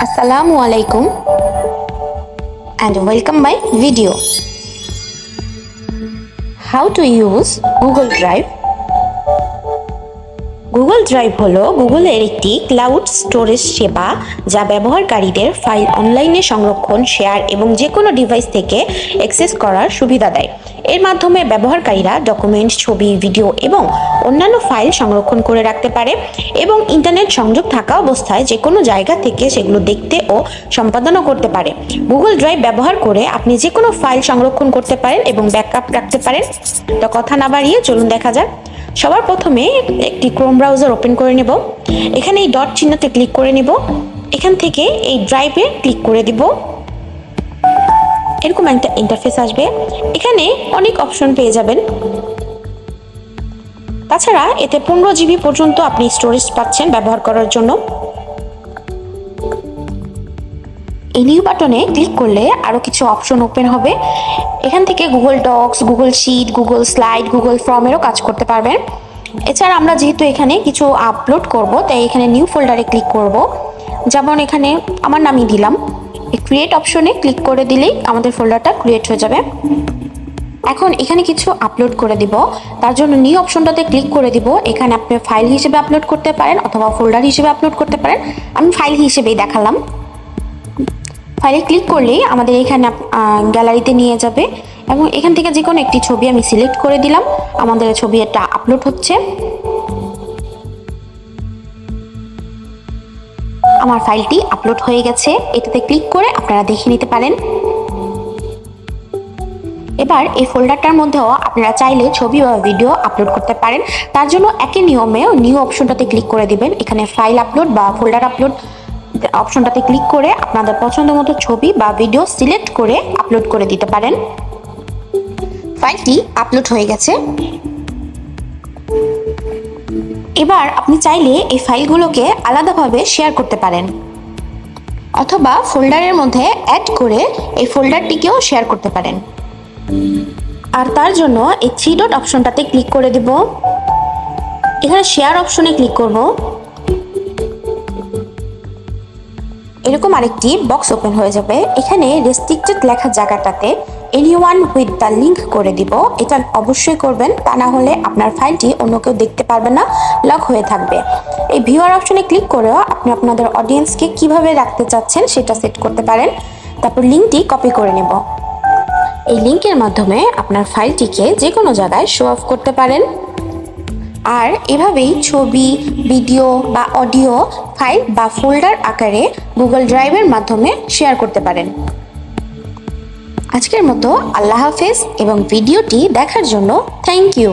Assalamu alaikum and welcome my video. How to use Google Drive? Google drive হলো গুগলের একটি cloud storage সেবা যা ব্যবহারকারীদের ফাইল অনলাইনে সংরক্ষণ, শেয়ার এবং যে কোনো ডিভাইস থেকে অ্যাক্সেস করার সুবিধা দেয়। এর মাধ্যমে ব্যবহারকারীরা ডকুমেন্ট, ছবি, ভিডিও এবং অন্যান্য ফাইল সংরক্ষণ করে রাখতে পারে এবং ইন্টারনেট সংযোগ থাকা অবস্থায় যে কোনো জায়গা থেকে সেগুলো দেখতে ও সম্পাদনা করতে পারে। গুগল ড্রাইভ ব্যবহার করে আপনি যে কোনো ফাইল সংরক্ষণ করতে পারেন এবং ব্যাকআপ রাখতে পারেন। তো কথা না বাড়িয়ে চলুন দেখা যাক। সবার প্রথমে একটি ক্রোম ব্রাউজার ওপেন করে নেব। এখানে এই ডট চিহ্নতে ক্লিক করে নেব। এখান থেকে এই ড্রাইভে ক্লিক করে দিব। এরকম একটা ইন্টারফেস আসবে। এখানে অনেক অপশন পেয়ে যাবেন। তাছাড়া এতে 15 GB পর্যন্ত আপনি স্টোরেজ পাচ্ছেন ব্যবহার করার জন্য। এই নিউ বাটনে ক্লিক করলে আরো কিছু অপশন ওপেন হবে। এখান থেকে Google Docs, Google Sheet, Google Slide, Google ফর্মেরও কাজ করতে পারবেন। এছাড়া আমরা যেহেতু এখানে কিছু আপলোড করব, তাই এখানে নিউ ফোল্ডারে ক্লিক করব। যেমন এখানে আমার নামই দিলাম। এই ক্রিয়েট অপশনে ক্লিক করে দিলেই আমাদের ফোল্ডারটা ক্রিয়েট হয়ে যাবে। এখন এখানে কিছু আপলোড করে দিব। তার জন্য নিউ অপশনটাতে ক্লিক করে দিব। এখানে আপনি ফাইল হিসেবে আপলোড করতে পারেন অথবা ফোল্ডার হিসেবে আপলোড করতে পারেন। আমি ফাইল হিসেবেই দেখালাম। ফাইলে ক্লিক করলেই আমাদের এখানে গ্যালারিতে নিয়ে যাবে এবং এখান থেকে যে কোনো একটি ছবি আমি সিলেক্ট করে দিলাম। আমাদের ছবি একটা আপলোড হচ্ছে। আমার ফাইলটি আপলোড হয়ে গেছে। এটাতে ক্লিক করে আপনারা দেখে নিতে পারেন। এবার এই ফোল্ডারটার মধ্যেও আপনারা চাইলে ছবি বা ভিডিও আপলোড করতে পারেন। তার জন্য একই নিয়মে নিউ অপশনটাতে ক্লিক করে দিবেন। এখানে ফাইল আপলোড বা ফোল্ডার আপলোড অপশনটাতে ক্লিক করে আপনাদের পছন্দ মতো ছবি বা ভিডিও সিলেক্ট করে আপলোড করে দিতে পারেন। ফাইলটি আপলোড হয়ে গেছে। এবার আপনি চাইলে এই ফাইলগুলোকে আলাদাভাবে শেয়ার করতে পারেন অথবা ফোল্ডারের মধ্যে অ্যাড করে এই ফোল্ডারটিকেও শেয়ার করতে পারেন। আর তার জন্য এই 3 ডট অপশনটাতে ক্লিক করে দেব। এখানে শেয়ার অপশনে ক্লিক করব। এরকম আরেকটি বক্স ওপেন হয়ে যাবে। এখানে রেস্ট্রিক্টেড লেখার জায়গাটাতে এনিওয়ান উইথ দ্য লিঙ্ক করে দিব। এটা অবশ্যই করবেন, তা না হলে আপনার ফাইলটি অন্য কেউ দেখতে পারবে না, লক হয়ে থাকবে। এই ভিউয়ার অপশনে ক্লিক করেও আপনি আপনাদের অডিয়েন্সকে কিভাবে রাখতে চাচ্ছেন সেটা সেট করতে পারেন। তারপর লিঙ্কটি কপি করে নেব। এই লিঙ্কের মাধ্যমে আপনার ফাইলটিকে যে কোনো জায়গায় শো অফ করতে পারেন। আর এভাবেই ছবি, ভিডিও বা অডিও ফাইল বা ফোল্ডার আকারে গুগল ড্রাইভের মাধ্যমে শেয়ার করতে পারেন। আজকের মতো আল্লাহ হাফেজ এবং ভিডিওটি দেখার জন্য থ্যাংক ইউ।